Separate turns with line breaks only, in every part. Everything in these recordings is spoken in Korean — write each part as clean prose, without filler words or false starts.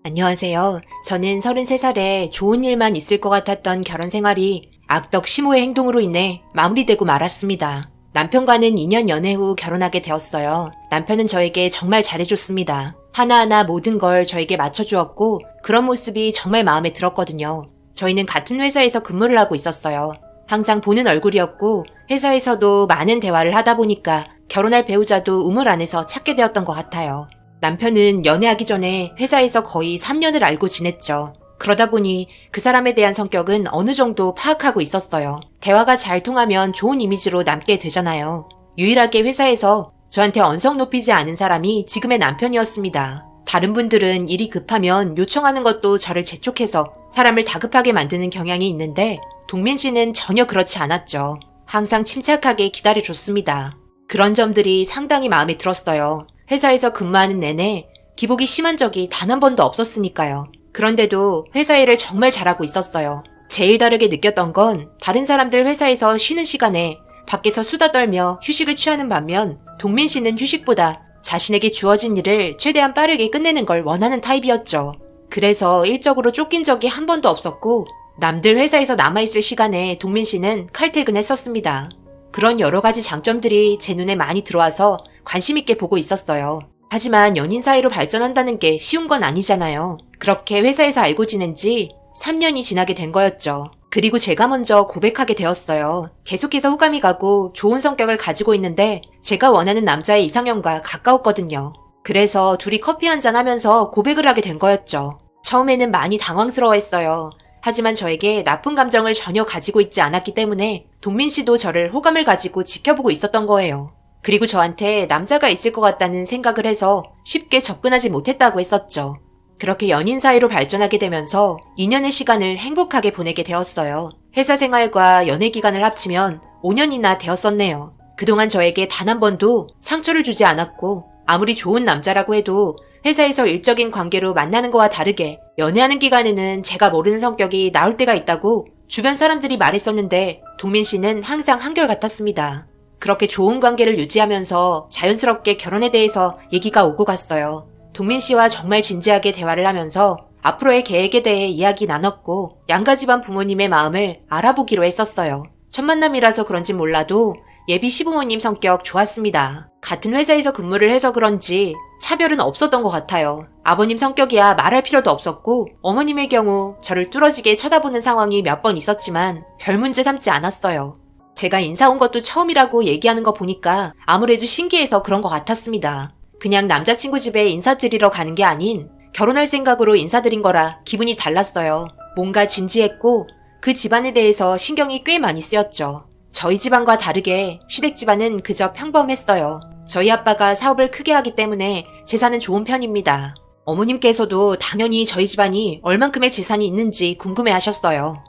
안녕하세요. 저는 33살에 좋은 일만 있을 것 같았던 결혼 생활이 악덕 시모의 행동으로 인해 마무리되고 말았습니다. 남편과는 2년 연애 후 결혼하게 되었어요. 남편은 저에게 정말 잘해줬습니다. 하나하나 모든 걸 저에게 맞춰주었고 그런 모습이 정말 마음에 들었거든요. 저희는 같은 회사에서 근무를 하고 있었어요. 항상 보는 얼굴이었고 회사에서도 많은 대화를 하다 보니까 결혼할 배우자도 우물 안에서 찾게 되었던 것 같아요. 남편은 연애하기 전에 회사에서 거의 3년을 알고 지냈죠. 그러다 보니 그 사람에 대한 성격은 어느 정도 파악하고 있었어요. 대화가 잘 통하면 좋은 이미지로 남게 되잖아요. 유일하게 회사에서 저한테 언성 높이지 않은 사람이 지금의 남편이었습니다. 다른 분들은 일이 급하면 요청하는 것도 저를 재촉해서 사람을 다급하게 만드는 경향이 있는데 동민 씨는 전혀 그렇지 않았죠. 항상 침착하게 기다려줬습니다. 그런 점들이 상당히 마음에 들었어요. 회사에서 근무하는 내내 기복이 심한 적이 단 한 번도 없었으니까요. 그런데도 회사 일을 정말 잘하고 있었어요. 제일 다르게 느꼈던 건 다른 사람들 회사에서 쉬는 시간에 밖에서 수다 떨며 휴식을 취하는 반면 동민 씨는 휴식보다 자신에게 주어진 일을 최대한 빠르게 끝내는 걸 원하는 타입이었죠. 그래서 일적으로 쫓긴 적이 한 번도 없었고 남들 회사에서 남아있을 시간에 동민 씨는 칼퇴근했었습니다. 그런 여러 가지 장점들이 제 눈에 많이 들어와서 관심 있게 보고 있었어요. 하지만 연인 사이로 발전한다는 게 쉬운 건 아니잖아요. 그렇게 회사에서 알고 지낸 지 3년이 지나게 된 거였죠. 그리고 제가 먼저 고백하게 되었어요. 계속해서 호감이 가고 좋은 성격을 가지고 있는데 제가 원하는 남자의 이상형과 가까웠거든요. 그래서 둘이 커피 한잔 하면서 고백을 하게 된 거였죠. 처음에는 많이 당황스러워했어요. 하지만 저에게 나쁜 감정을 전혀 가지고 있지 않았기 때문에 동민 씨도 저를 호감을 가지고 지켜보고 있었던 거예요. 그리고 저한테 남자가 있을 것 같다는 생각을 해서 쉽게 접근하지 못했다고 했었죠. 그렇게 연인 사이로 발전하게 되면서 2년의 시간을 행복하게 보내게 되었어요. 회사 생활과 연애 기간을 합치면 5년이나 되었었네요. 그동안 저에게 단 한 번도 상처를 주지 않았고 아무리 좋은 남자라고 해도 회사에서 일적인 관계로 만나는 거와 다르게 연애하는 기간에는 제가 모르는 성격이 나올 때가 있다고 주변 사람들이 말했었는데 동민 씨는 항상 한결같았습니다. 그렇게 좋은 관계를 유지하면서 자연스럽게 결혼에 대해서 얘기가 오고 갔어요. 동민 씨와 정말 진지하게 대화를 하면서 앞으로의 계획에 대해 이야기 나눴고 양가 집안 부모님의 마음을 알아보기로 했었어요. 첫 만남이라서 그런지 몰라도 예비 시부모님 성격 좋았습니다. 같은 회사에서 근무를 해서 그런지 차별은 없었던 것 같아요. 아버님 성격이야 말할 필요도 없었고 어머님의 경우 저를 뚫어지게 쳐다보는 상황이 몇 번 있었지만 별 문제 삼지 않았어요. 제가 인사 온 것도 처음이라고 얘기하는 거 보니까 아무래도 신기해서 그런 것 같았습니다. 그냥 남자친구 집에 인사드리러 가는 게 아닌 결혼할 생각으로 인사드린 거라 기분이 달랐어요. 뭔가 진지했고 그 집안에 대해서 신경이 꽤 많이 쓰였죠. 저희 집안과 다르게 시댁 집안은 그저 평범했어요. 저희 아빠가 사업을 크게 하기 때문에 재산은 좋은 편입니다. 어머님께서도 당연히 저희 집안이 얼만큼의 재산이 있는지 궁금해하셨어요.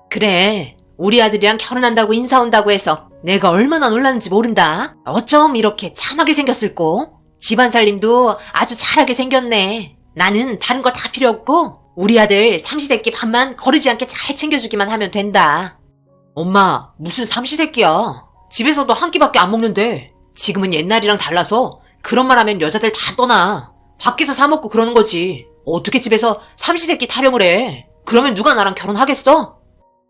그래, 우리 아들이랑 결혼한다고 인사 온다고 해서 내가 얼마나 놀랐는지 모른다. 어쩜 이렇게 참하게 생겼을꼬? 집안 살림도 아주 잘하게 생겼네. 나는 다른 거 다 필요 없고 우리 아들 삼시세끼 밥만 거르지 않게 잘 챙겨주기만 하면 된다. 엄마, 무슨 삼시세끼야. 집에서도 한 끼밖에 안 먹는데. 지금은 옛날이랑 달라서 그런 말 하면 여자들 다 떠나. 밖에서 사 먹고 그러는 거지. 어떻게 집에서 삼시세끼 타령을 해. 그러면 누가 나랑 결혼하겠어?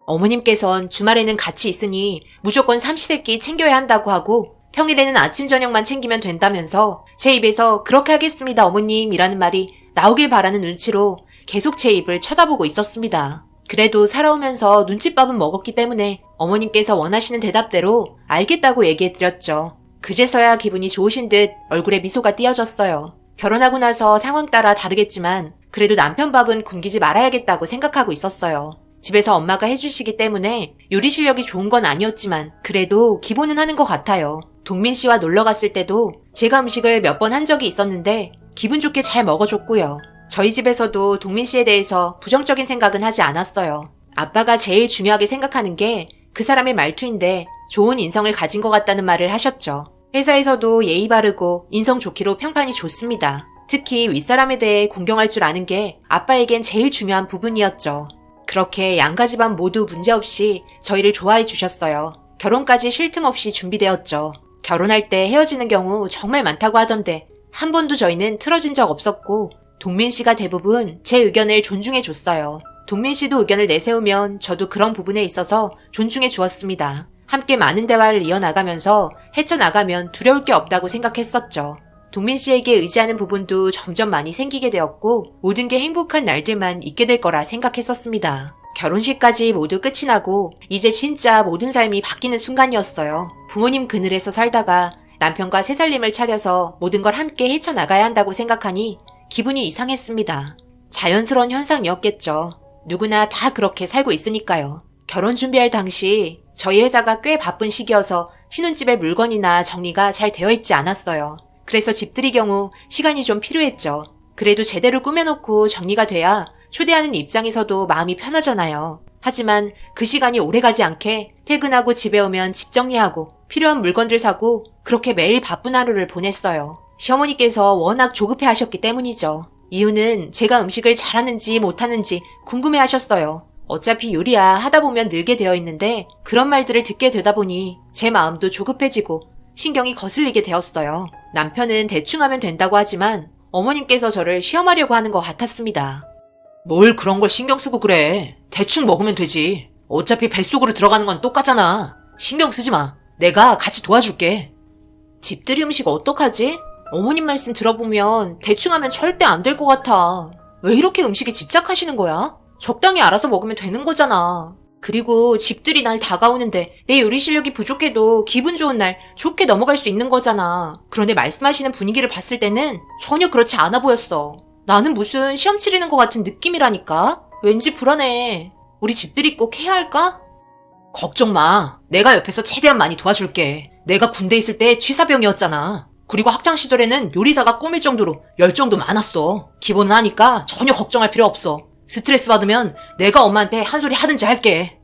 어머님께선 주말에는 같이 있으니 무조건 삼시세끼 챙겨야 한다고 하고 평일에는 아침 저녁만 챙기면 된다면서 제 입에서 그렇게 하겠습니다 어머님이라는 말이 나오길 바라는 눈치로 계속 제 입을 쳐다보고 있었습니다. 그래도 살아오면서 눈칫밥은 먹었기 때문에 어머님께서 원하시는 대답대로 알겠다고 얘기해드렸죠. 그제서야 기분이 좋으신 듯 얼굴에 미소가 띄어졌어요. 결혼하고 나서 상황 따라 다르겠지만 그래도 남편 밥은 굶기지 말아야겠다고 생각하고 있었어요. 집에서 엄마가 해주시기 때문에 요리 실력이 좋은 건 아니었지만 그래도 기본은 하는 것 같아요. 동민 씨와 놀러 갔을 때도 제가 음식을 몇 번 한 적이 있었는데 기분 좋게 잘 먹어줬고요. 저희 집에서도 동민 씨에 대해서 부정적인 생각은 하지 않았어요. 아빠가 제일 중요하게 생각하는 게 그 사람의 말투인데 좋은 인성을 가진 것 같다는 말을 하셨죠. 회사에서도 예의 바르고 인성 좋기로 평판이 좋습니다. 특히 윗사람에 대해 공경할 줄 아는 게 아빠에겐 제일 중요한 부분이었죠. 그렇게 양가 집안 모두 문제없이 저희를 좋아해 주셨어요. 결혼까지 쉴 틈 없이 준비되었죠. 결혼할 때 헤어지는 경우 정말 많다고 하던데 한 번도 저희는 틀어진 적 없었고 동민 씨가 대부분 제 의견을 존중해 줬어요. 동민 씨도 의견을 내세우면 저도 그런 부분에 있어서 존중해 주었습니다. 함께 많은 대화를 이어나가면서 헤쳐나가면 두려울 게 없다고 생각했었죠. 동민 씨에게 의지하는 부분도 점점 많이 생기게 되었고 모든 게 행복한 날들만 있게 될 거라 생각했었습니다. 결혼식까지 모두 끝이 나고 이제 진짜 모든 삶이 바뀌는 순간이었어요. 부모님 그늘에서 살다가 남편과 새 살림을 차려서 모든 걸 함께 헤쳐나가야 한다고 생각하니 기분이 이상했습니다. 자연스러운 현상이었겠죠. 누구나 다 그렇게 살고 있으니까요. 결혼 준비할 당시 저희 회사가 꽤 바쁜 시기여서 신혼집에 물건이나 정리가 잘 되어 있지 않았어요. 그래서 집들이 경우 시간이 좀 필요했죠. 그래도 제대로 꾸며놓고 정리가 돼야 초대하는 입장에서도 마음이 편하잖아요. 하지만 그 시간이 오래가지 않게 퇴근하고 집에 오면 집 정리하고 필요한 물건들 사고 그렇게 매일 바쁜 하루를 보냈어요. 시어머니께서 워낙 조급해 하셨기 때문이죠. 이유는 제가 음식을 잘하는지 못하는지 궁금해 하셨어요. 어차피 요리야 하다 보면 늘게 되어 있는데 그런 말들을 듣게 되다 보니 제 마음도 조급해지고 신경이 거슬리게 되었어요. 남편은 대충 하면 된다고 하지만 어머님께서 저를 시험하려고 하는 것 같았습니다. 뭘 그런 걸 신경 쓰고 그래. 대충 먹으면 되지. 어차피 뱃속으로 들어가는 건 똑같잖아. 신경 쓰지 마. 내가 같이 도와줄게. 집들이 음식 어떡하지? 어머님 말씀 들어보면 대충 하면 절대 안 될 것 같아. 왜 이렇게 음식에 집착하시는 거야? 적당히 알아서 먹으면 되는 거잖아. 그리고 집들이 날 다가오는데 내 요리 실력이 부족해도 기분 좋은 날 좋게 넘어갈 수 있는 거잖아. 그런데 말씀하시는 분위기를 봤을 때는 전혀 그렇지 않아 보였어. 나는 무슨 시험 치르는 것 같은 느낌이라니까? 왠지 불안해. 우리 집들이 꼭 해야 할까? 걱정 마. 내가 옆에서 최대한 많이 도와줄게. 내가 군대 있을 때 취사병이었잖아. 그리고 학창 시절에는 요리사가 꿈일 정도로 열정도 많았어. 기본은 하니까 전혀 걱정할 필요 없어. 스트레스 받으면 내가 엄마한테 한 소리 하든지 할게.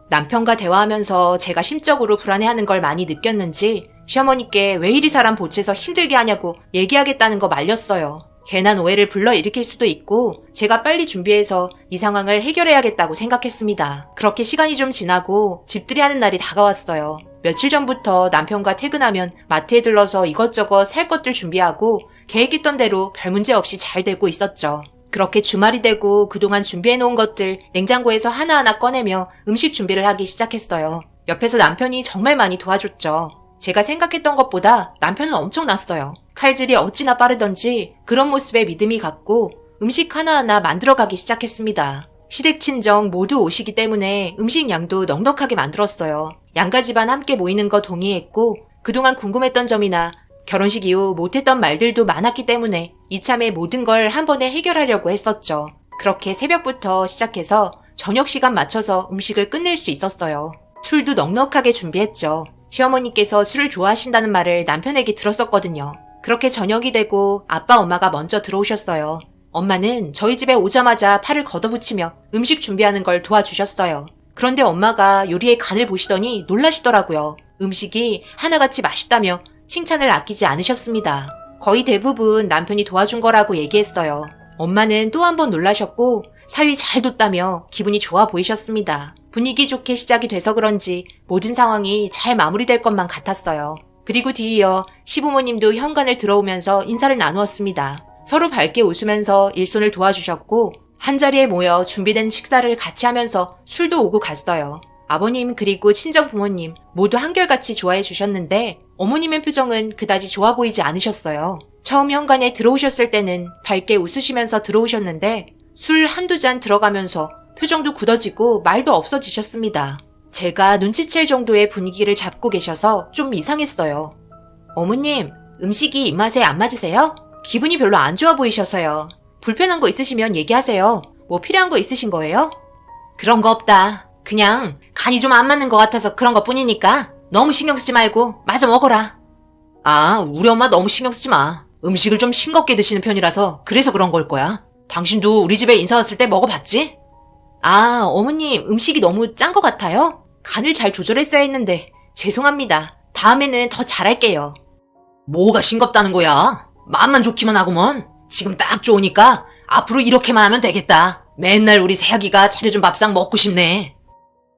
남편과 대화하면서 제가 심적으로 불안해하는 걸 많이 느꼈는지 시어머니께 왜 이리 사람 보채서 힘들게 하냐고 얘기하겠다는 거 말렸어요. 괜한 오해를 불러일으킬 수도 있고 제가 빨리 준비해서 이 상황을 해결해야겠다고 생각했습니다. 그렇게 시간이 좀 지나고 집들이 하는 날이 다가왔어요. 며칠 전부터 남편과 퇴근하면 마트에 들러서 이것저것 살 것들 준비하고 계획했던 대로 별 문제 없이 잘 되고 있었죠. 그렇게 주말이 되고 그동안 준비해놓은 것들 냉장고에서 하나하나 꺼내며 음식 준비를 하기 시작했어요. 옆에서 남편이 정말 많이 도와줬죠. 제가 생각했던 것보다 남편은 엄청났어요. 칼질이 어찌나 빠르던지 그런 모습에 믿음이 갔고 음식 하나하나 만들어가기 시작했습니다. 시댁 친정 모두 오시기 때문에 음식 양도 넉넉하게 만들었어요. 양가 집안 함께 모이는 거 동의했고 그동안 궁금했던 점이나 결혼식 이후 못했던 말들도 많았기 때문에 이참에 모든 걸 한 번에 해결하려고 했었죠. 그렇게 새벽부터 시작해서 저녁 시간 맞춰서 음식을 끝낼 수 있었어요. 술도 넉넉하게 준비했죠. 시어머니께서 술을 좋아하신다는 말을 남편에게 들었었거든요. 그렇게 저녁이 되고 아빠 엄마가 먼저 들어오셨어요. 엄마는 저희 집에 오자마자 팔을 걷어붙이며 음식 준비하는 걸 도와주셨어요. 그런데 엄마가 요리의 간을 보시더니 놀라시더라고요. 음식이 하나같이 맛있다며 칭찬을 아끼지 않으셨습니다. 거의 대부분 남편이 도와준 거라고 얘기했어요. 엄마는 또 한 번 놀라셨고 사위 잘 뒀다며 기분이 좋아 보이셨습니다. 분위기 좋게 시작이 돼서 그런지 모든 상황이 잘 마무리될 것만 같았어요. 그리고 뒤이어 시부모님도 현관을 들어오면서 인사를 나누었습니다. 서로 밝게 웃으면서 일손을 도와주셨고 한자리에 모여 준비된 식사를 같이 하면서 술도 오고 갔어요. 아버님 그리고 친정 부모님 모두 한결같이 좋아해 주셨는데 어머님의 표정은 그다지 좋아 보이지 않으셨어요. 처음 현관에 들어오셨을 때는 밝게 웃으시면서 들어오셨는데 술 한두 잔 들어가면서 표정도 굳어지고 말도 없어지셨습니다. 제가 눈치챌 정도의 분위기를 잡고 계셔서 좀 이상했어요. 어머님, 음식이 입맛에 안 맞으세요? 기분이 별로 안 좋아 보이셔서요. 불편한 거 있으시면 얘기하세요. 뭐 필요한 거 있으신 거예요? 그런 거 없다. 그냥 간이 좀 안 맞는 것 같아서 그런 것 뿐이니까 너무 신경 쓰지 말고 마저 먹어라. 아, 우리 엄마 너무 신경 쓰지 마. 음식을 좀 싱겁게 드시는 편이라서 그래서 그런 걸 거야. 당신도 우리 집에 인사 왔을 때 먹어봤지? 아, 어머님 음식이 너무 짠 것 같아요? 간을 잘 조절했어야 했는데 죄송합니다. 다음에는 더 잘할게요. 뭐가 싱겁다는 거야? 마음만 좋기만 하구먼. 지금 딱 좋으니까 앞으로 이렇게만 하면 되겠다. 맨날 우리 새아기가 차려준 밥상 먹고 싶네.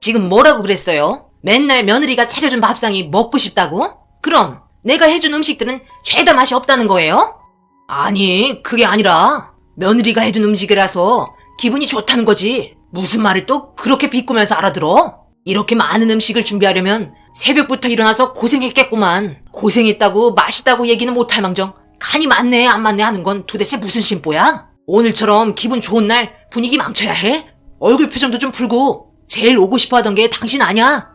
지금 뭐라고 그랬어요? 맨날 며느리가 차려준 밥상이 먹고 싶다고? 그럼 내가 해준 음식들은 죄다 맛이 없다는 거예요? 아니, 그게 아니라 며느리가 해준 음식이라서 기분이 좋다는 거지. 무슨 말을 또 그렇게 비꼬면서 알아들어? 이렇게 많은 음식을 준비하려면 새벽부터 일어나서 고생했겠구만. 고생했다고 맛있다고 얘기는 못할 망정 간이 맞네 안 맞네 하는 건 도대체 무슨 심보야? 오늘처럼 기분 좋은 날 분위기 망쳐야 해? 얼굴 표정도 좀 풀고. 제일 오고 싶어 하던 게 당신 아냐?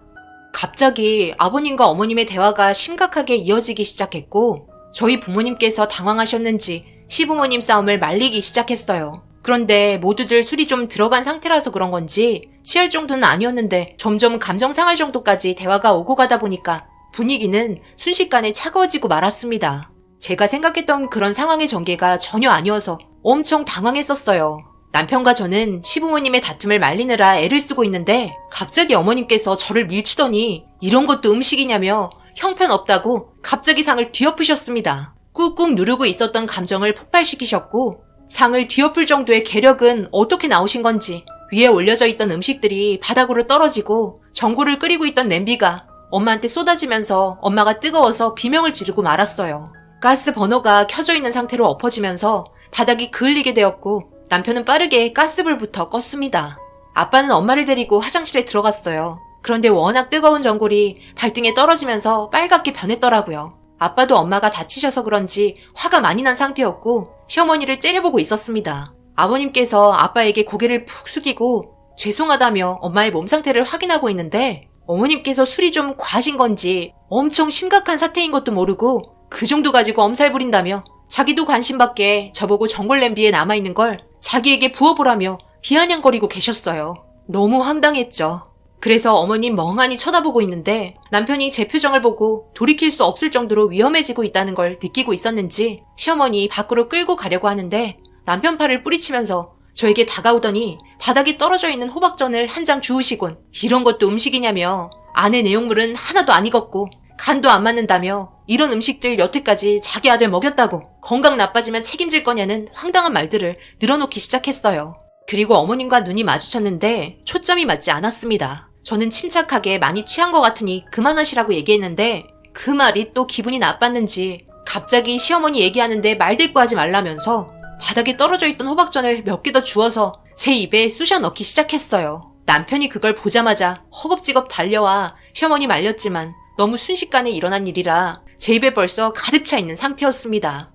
갑자기 아버님과 어머님의 대화가 심각하게 이어지기 시작했고 저희 부모님께서 당황하셨는지 시부모님 싸움을 말리기 시작했어요. 그런데 모두들 술이 좀 들어간 상태라서 그런 건지 취할 정도는 아니었는데 점점 감정 상할 정도까지 대화가 오고 가다 보니까 분위기는 순식간에 차가워지고 말았습니다. 제가 생각했던 그런 상황의 전개가 전혀 아니어서 엄청 당황했었어요. 남편과 저는 시부모님의 다툼을 말리느라 애를 쓰고 있는데 갑자기 어머님께서 저를 밀치더니 이런 것도 음식이냐며 형편없다고 갑자기 상을 뒤엎으셨습니다. 꾹꾹 누르고 있었던 감정을 폭발시키셨고 상을 뒤엎을 정도의 계력은 어떻게 나오신 건지 위에 올려져 있던 음식들이 바닥으로 떨어지고 전골을 끓이고 있던 냄비가 엄마한테 쏟아지면서 엄마가 뜨거워서 비명을 지르고 말았어요. 가스 버너가 켜져 있는 상태로 엎어지면서 바닥이 그을리게 되었고 남편은 빠르게 가스불부터 껐습니다. 아빠는 엄마를 데리고 화장실에 들어갔어요. 그런데 워낙 뜨거운 전골이 발등에 떨어지면서 빨갛게 변했더라고요. 아빠도 엄마가 다치셔서 그런지 화가 많이 난 상태였고 시어머니를 째려보고 있었습니다. 아버님께서 아빠에게 고개를 푹 숙이고 죄송하다며 엄마의 몸 상태를 확인하고 있는데 어머님께서 술이 좀 과하신 건지 엄청 심각한 사태인 것도 모르고 그 정도 가지고 엄살 부린다며 자기도 관심 받게 저보고 전골 냄비에 남아있는 걸 자기에게 부어보라며 비아냥거리고 계셨어요. 너무 황당했죠. 그래서 어머님 멍하니 쳐다보고 있는데 남편이 제 표정을 보고 돌이킬 수 없을 정도로 위험해지고 있다는 걸 느끼고 있었는지 시어머니 밖으로 끌고 가려고 하는데 남편 팔을 뿌리치면서 저에게 다가오더니 바닥에 떨어져 있는 호박전을 한 장 주우시곤 이런 것도 음식이냐며 안에 내용물은 하나도 안 익었고 간도 안 맞는다며 이런 음식들 여태까지 자기 아들 먹였다고 건강 나빠지면 책임질 거냐는 황당한 말들을 늘어놓기 시작했어요. 그리고 어머님과 눈이 마주쳤는데 초점이 맞지 않았습니다. 저는 침착하게 많이 취한 것 같으니 그만하시라고 얘기했는데 그 말이 또 기분이 나빴는지 갑자기 시어머니 얘기하는데 말대꾸하지 말라면서 바닥에 떨어져 있던 호박전을 몇 개 더 주워서 제 입에 쑤셔 넣기 시작했어요. 남편이 그걸 보자마자 허겁지겁 달려와 시어머니 말렸지만 너무 순식간에 일어난 일이라 제 입에 벌써 가득 차 있는 상태였습니다.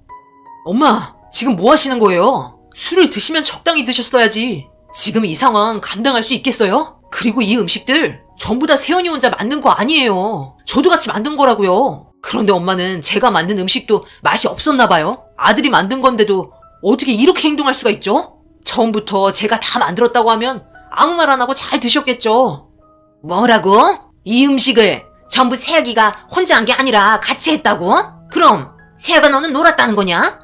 엄마, 지금 뭐 하시는 거예요? 술을 드시면 적당히 드셨어야지. 지금 이 상황 감당할 수 있겠어요? 그리고 이 음식들 전부 다 세연이 혼자 만든 거 아니에요. 저도 같이 만든 거라고요. 그런데 엄마는 제가 만든 음식도 맛이 없었나 봐요. 아들이 만든 건데도 어떻게 이렇게 행동할 수가 있죠? 처음부터 제가 다 만들었다고 하면 아무 말 안 하고 잘 드셨겠죠. 뭐라고? 이 음식을 전부 세아기가 혼자 한 게 아니라 같이 했다고? 그럼 세아가 너는 놀았다는 거냐?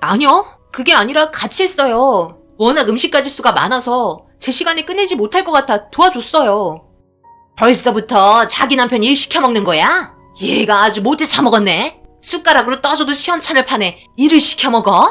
아니요. 그게 아니라 같이 했어요. 워낙 음식 가짓수가 많아서 제 시간에 끝내지 못할 것 같아 도와줬어요. 벌써부터 자기 남편 일 시켜먹는 거야? 얘가 아주 못해 처먹었네. 숟가락으로 떠줘도 시원찮을 판에 일을 시켜먹어?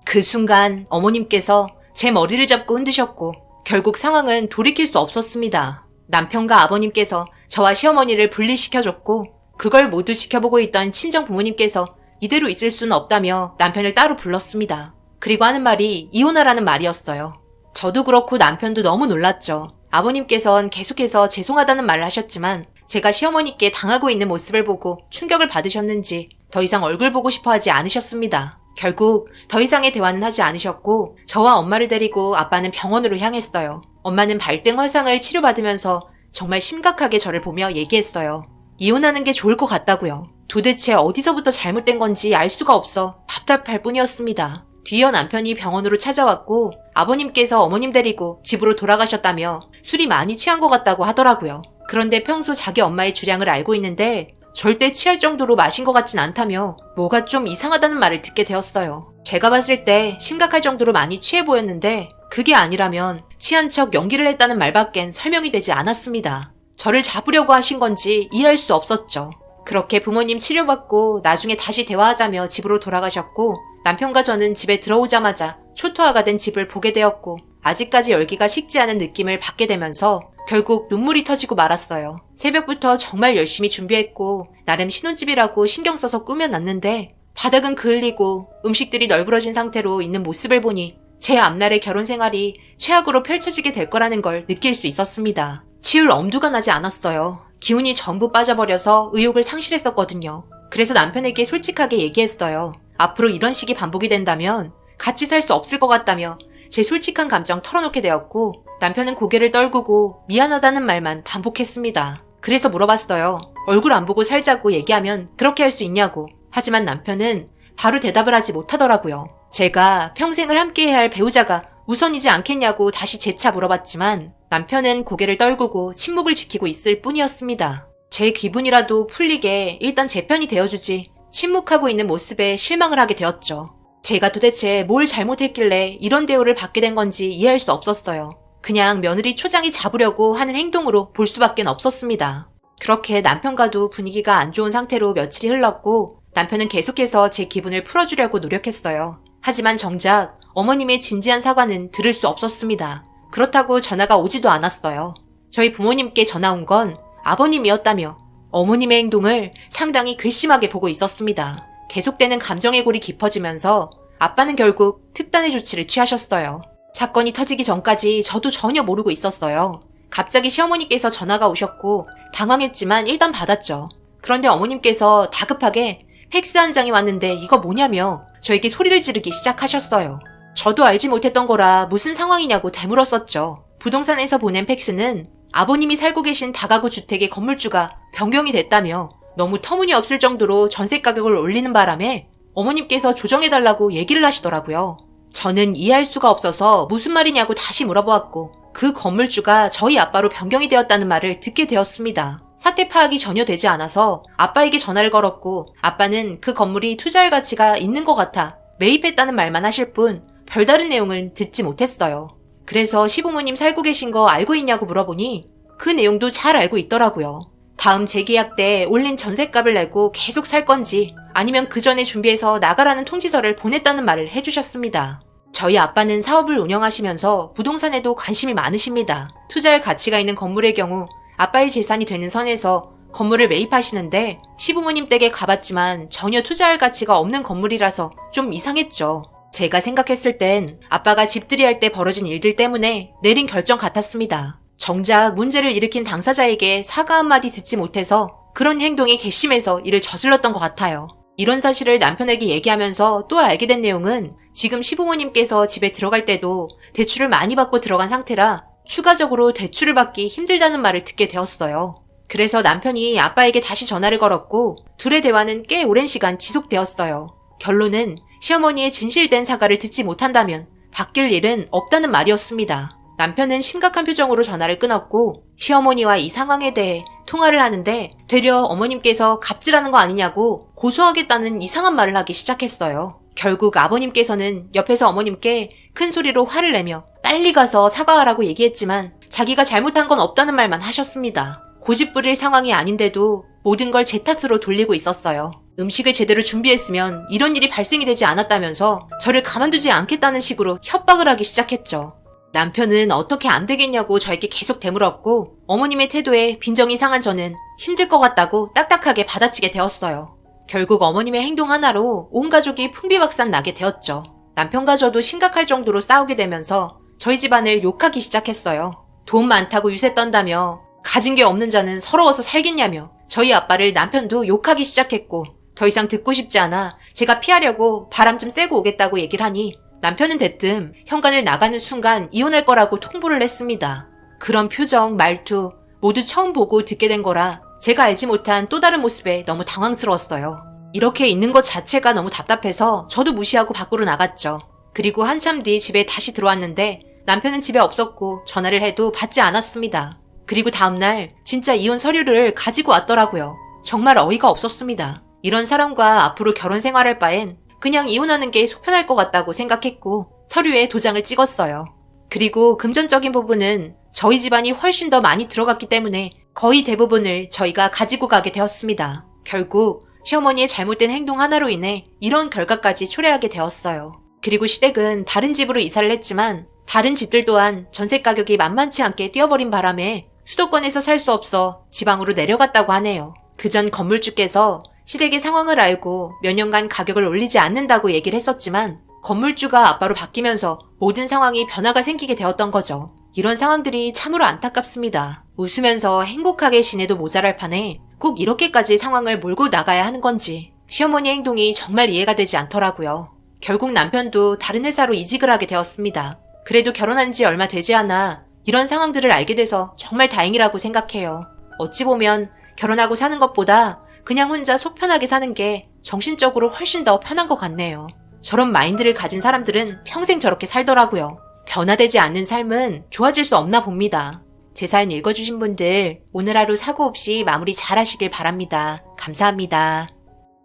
그 순간 어머님께서 제 머리를 잡고 흔드셨고 결국 상황은 돌이킬 수 없었습니다. 남편과 아버님께서 저와 시어머니를 분리시켜줬고 그걸 모두 지켜보고 있던 친정 부모님께서 이대로 있을 수는 없다며 남편을 따로 불렀습니다. 그리고 하는 말이 이혼하라는 말이었어요. 저도 그렇고 남편도 너무 놀랐죠. 아버님께선 계속해서 죄송하다는 말을 하셨지만 제가 시어머니께 당하고 있는 모습을 보고 충격을 받으셨는지 더 이상 얼굴 보고 싶어 하지 않으셨습니다. 결국 더 이상의 대화는 하지 않으셨고 저와 엄마를 데리고 아빠는 병원으로 향했어요. 엄마는 발등 화상을 치료받으면서 정말 심각하게 저를 보며 얘기했어요. 이혼하는 게 좋을 것 같다고요. 도대체 어디서부터 잘못된 건지 알 수가 없어 답답할 뿐이었습니다. 뒤이어 남편이 병원으로 찾아왔고 아버님께서 어머님 데리고 집으로 돌아가셨다며 술이 많이 취한 것 같다고 하더라고요. 그런데 평소 자기 엄마의 주량을 알고 있는데 절대 취할 정도로 마신 것 같진 않다며 뭐가 좀 이상하다는 말을 듣게 되었어요. 제가 봤을 때 심각할 정도로 많이 취해 보였는데 그게 아니라면 취한 척 연기를 했다는 말밖엔 설명이 되지 않았습니다. 저를 잡으려고 하신 건지 이해할 수 없었죠. 그렇게 부모님 치료받고 나중에 다시 대화하자며 집으로 돌아가셨고 남편과 저는 집에 들어오자마자 초토화가 된 집을 보게 되었고 아직까지 열기가 식지 않은 느낌을 받게 되면서 결국 눈물이 터지고 말았어요. 새벽부터 정말 열심히 준비했고 나름 신혼집이라고 신경 써서 꾸며놨는데 바닥은 그을리고 음식들이 널브러진 상태로 있는 모습을 보니 제 앞날의 결혼 생활이 최악으로 펼쳐지게 될 거라는 걸 느낄 수 있었습니다. 치울 엄두가 나지 않았어요. 기운이 전부 빠져버려서 의욕을 상실했었거든요. 그래서 남편에게 솔직하게 얘기했어요. 앞으로 이런 식이 반복이 된다면 같이 살 수 없을 것 같다며 제 솔직한 감정 털어놓게 되었고, 남편은 고개를 떨구고 미안하다는 말만 반복했습니다. 그래서 물어봤어요. 얼굴 안 보고 살자고 얘기하면 그렇게 할 수 있냐고. 하지만 남편은 바로 대답을 하지 못하더라고요. 제가 평생을 함께해야 할 배우자가 우선이지 않겠냐고 다시 재차 물어봤지만 남편은 고개를 떨구고 침묵을 지키고 있을 뿐이었습니다. 제 기분이라도 풀리게 일단 제 편이 되어주지 침묵하고 있는 모습에 실망을 하게 되었죠. 제가 도대체 뭘 잘못했길래 이런 대우를 받게 된 건지 이해할 수 없었어요. 그냥 며느리 초장이 잡으려고 하는 행동으로 볼 수밖에 없었습니다. 그렇게 남편과도 분위기가 안 좋은 상태로 며칠이 흘렀고, 남편은 계속해서 제 기분을 풀어주려고 노력했어요. 하지만 정작 어머님의 진지한 사과는 들을 수 없었습니다. 그렇다고 전화가 오지도 않았어요. 저희 부모님께 전화 온 건 아버님이었다며 어머님의 행동을 상당히 괘씸하게 보고 있었습니다. 계속되는 감정의 골이 깊어지면서 아빠는 결국 특단의 조치를 취하셨어요. 사건이 터지기 전까지 저도 전혀 모르고 있었어요. 갑자기 시어머니께서 전화가 오셨고 당황했지만 일단 받았죠. 그런데 어머님께서 다급하게 팩스 한 장이 왔는데 이거 뭐냐며 저에게 소리를 지르기 시작하셨어요. 저도 알지 못했던 거라 무슨 상황이냐고 되물었었죠. 부동산에서 보낸 팩스는 아버님이 살고 계신 다가구 주택의 건물주가 변경이 됐다며 너무 터무니없을 정도로 전세 가격을 올리는 바람에 어머님께서 조정해달라고 얘기를 하시더라고요. 저는 이해할 수가 없어서 무슨 말이냐고 다시 물어보았고, 그 건물주가 저희 아빠로 변경이 되었다는 말을 듣게 되었습니다. 사태 파악이 전혀 되지 않아서 아빠에게 전화를 걸었고, 아빠는 그 건물이 투자할 가치가 있는 것 같아 매입했다는 말만 하실 뿐 별다른 내용을 듣지 못했어요. 그래서 시부모님 살고 계신 거 알고 있냐고 물어보니 그 내용도 잘 알고 있더라고요. 다음 재계약 때 올린 전셋값을 내고 계속 살 건지 아니면 그 전에 준비해서 나가라는 통지서를 보냈다는 말을 해주셨습니다. 저희 아빠는 사업을 운영하시면서 부동산에도 관심이 많으십니다. 투자할 가치가 있는 건물의 경우 아빠의 재산이 되는 선에서 건물을 매입하시는데 시부모님 댁에 가봤지만 전혀 투자할 가치가 없는 건물이라서 좀 이상했죠. 제가 생각했을 땐 아빠가 집들이 할 때 벌어진 일들 때문에 내린 결정 같았습니다. 정작 문제를 일으킨 당사자에게 사과 한마디 듣지 못해서 그런 행동이 괘씸해서 이를 저질렀던 것 같아요. 이런 사실을 남편에게 얘기하면서 또 알게 된 내용은 지금 시부모님께서 집에 들어갈 때도 대출을 많이 받고 들어간 상태라 추가적으로 대출을 받기 힘들다는 말을 듣게 되었어요. 그래서 남편이 아빠에게 다시 전화를 걸었고 둘의 대화는 꽤 오랜 시간 지속되었어요. 결론은 시어머니의 진실된 사과를 듣지 못한다면 바뀔 일은 없다는 말이었습니다. 남편은 심각한 표정으로 전화를 끊었고 시어머니와 이 상황에 대해 통화를 하는데 되려 어머님께서 갑질하는 거 아니냐고 고소하겠다는 이상한 말을 하기 시작했어요. 결국 아버님께서는 옆에서 어머님께 큰 소리로 화를 내며 빨리 가서 사과하라고 얘기했지만 자기가 잘못한 건 없다는 말만 하셨습니다. 고집 부릴 상황이 아닌데도 모든 걸 제 탓으로 돌리고 있었어요. 음식을 제대로 준비했으면 이런 일이 발생이 되지 않았다면서 저를 가만두지 않겠다는 식으로 협박을 하기 시작했죠. 남편은 어떻게 안 되겠냐고 저에게 계속 되물었고 어머님의 태도에 빈정이 상한 저는 힘들 것 같다고 딱딱하게 받아치게 되었어요. 결국 어머님의 행동 하나로 온 가족이 풍비박산 나게 되었죠. 남편과 저도 심각할 정도로 싸우게 되면서 저희 집안을 욕하기 시작했어요. 돈 많다고 유세 떤다며 가진 게 없는 자는 서러워서 살겠냐며 저희 아빠를 남편도 욕하기 시작했고 더 이상 듣고 싶지 않아 제가 피하려고 바람 좀 쐬고 오겠다고 얘기를 하니 남편은 대뜸 현관을 나가는 순간 이혼할 거라고 통보를 했습니다. 그런 표정, 말투 모두 처음 보고 듣게 된 거라 제가 알지 못한 또 다른 모습에 너무 당황스러웠어요. 이렇게 있는 것 자체가 너무 답답해서 저도 무시하고 밖으로 나갔죠. 그리고 한참 뒤 집에 다시 들어왔는데 남편은 집에 없었고 전화를 해도 받지 않았습니다. 그리고 다음날 진짜 이혼 서류를 가지고 왔더라고요. 정말 어이가 없었습니다. 이런 사람과 앞으로 결혼 생활할 바엔 그냥 이혼하는 게 속편할 것 같다고 생각했고 서류에 도장을 찍었어요. 그리고 금전적인 부분은 저희 집안이 훨씬 더 많이 들어갔기 때문에 거의 대부분을 저희가 가지고 가게 되었습니다. 결국 시어머니의 잘못된 행동 하나로 인해 이런 결과까지 초래하게 되었어요. 그리고 시댁은 다른 집으로 이사를 했지만 다른 집들 또한 전세 가격이 만만치 않게 뛰어버린 바람에 수도권에서 살 수 없어 지방으로 내려갔다고 하네요. 그전 건물주께서 시댁의 상황을 알고 몇 년간 가격을 올리지 않는다고 얘기를 했었지만 건물주가 아빠로 바뀌면서 모든 상황이 변화가 생기게 되었던 거죠. 이런 상황들이 참으로 안타깝습니다. 웃으면서 행복하게 지내도 모자랄 판에 꼭 이렇게까지 상황을 몰고 나가야 하는 건지 시어머니 행동이 정말 이해가 되지 않더라고요. 결국 남편도 다른 회사로 이직을 하게 되었습니다. 그래도 결혼한 지 얼마 되지 않아 이런 상황들을 알게 돼서 정말 다행이라고 생각해요. 어찌 보면 결혼하고 사는 것보다 그냥 혼자 속 편하게 사는 게 정신적으로 훨씬 더 편한 것 같네요. 저런 마인드를 가진 사람들은 평생 저렇게 살더라고요. 변화되지 않는 삶은 좋아질 수 없나 봅니다. 제 사연 읽어주신 분들 오늘 하루 사고 없이 마무리 잘 하시길 바랍니다. 감사합니다.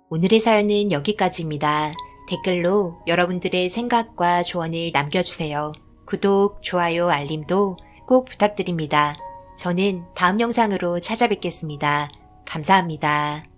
오늘의 사연은 여기까지입니다. 댓글로 여러분들의 생각과 조언을 남겨주세요. 구독, 좋아요, 알림도 꼭 부탁드립니다. 저는 다음 영상으로 찾아뵙겠습니다. 감사합니다.